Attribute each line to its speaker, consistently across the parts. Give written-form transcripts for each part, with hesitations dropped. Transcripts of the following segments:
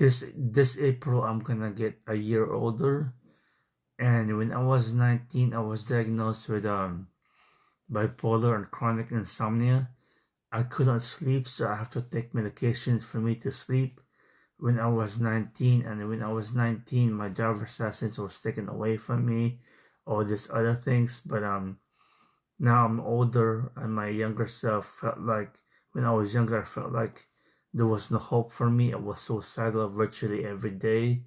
Speaker 1: this April I'm gonna get a year older, and when I was 19, I was diagnosed with bipolar and chronic insomnia. I couldn't sleep, so I have to take medications for me to sleep. When I was 19, and when I was 19, my driver's license was taken away from me, all these other things. But now I'm older, and my younger self felt like when I was younger, I felt like there was no hope for me. I was suicidal virtually every day.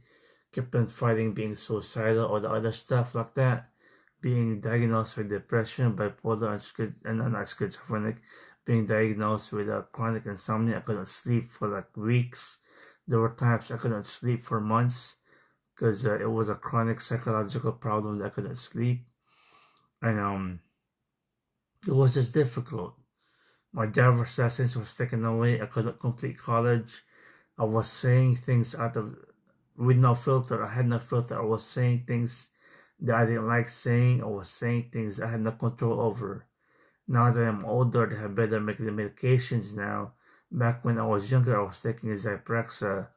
Speaker 1: Kept on fighting being suicidal or the other stuff like that. Being diagnosed with depression, bipolar, and not schizophrenic. Being diagnosed with chronic insomnia. I couldn't sleep for like weeks. There were times I couldn't sleep for months because it was a chronic psychological problem that I couldn't sleep. And it was just difficult. My driver's license was taken away. I couldn't complete college. I was saying things with no filter. I had no filter. I was saying things that I didn't like saying. I was saying things I had no control over. Now that I'm older, I have better medications now. Back when I was younger, I was taking Zyprexa,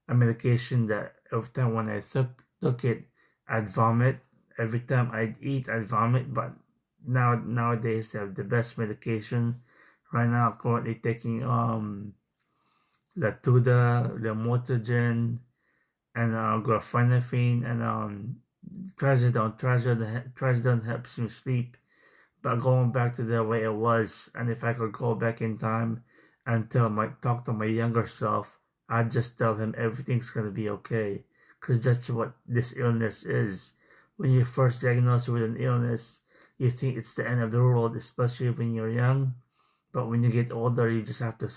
Speaker 1: a medication that every time when I took it, I'd vomit. Every time I'd eat, I'd vomit. But nowadays, they have the best medication. Right now, I'm currently taking Latuda, Lamotrigine, and Glorpheniphine, and Trazodone helps me sleep. But going back to the way it was, and if I could go back in time and talk to my younger self, I'd just tell him everything's gonna be okay, because that's what this illness is. When you're first diagnosed with an illness, you think it's the end of the world, especially when you're young. But when you get older, you just have to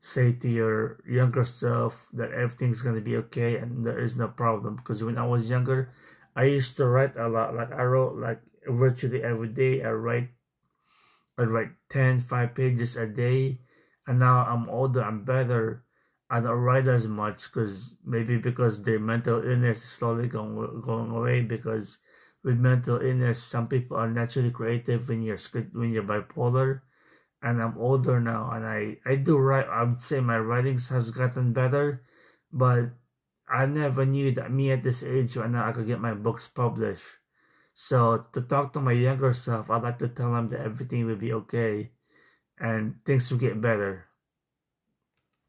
Speaker 1: say to your younger self that everything's gonna be okay and there is no problem. Because when I was younger, I used to write a lot. Like I wrote like virtually every day. I'd write 5 pages a day. And now I'm older, I'm better. I don't write as much because the mental illness is slowly going away. Because with mental illness, some people are naturally creative when you're bipolar. And I'm older now, and I do write. I would say my writings has gotten better, but I never knew that me at this age right now I could get my books published. So to talk to my younger self, I'd like to tell him that everything will be okay and things will get better.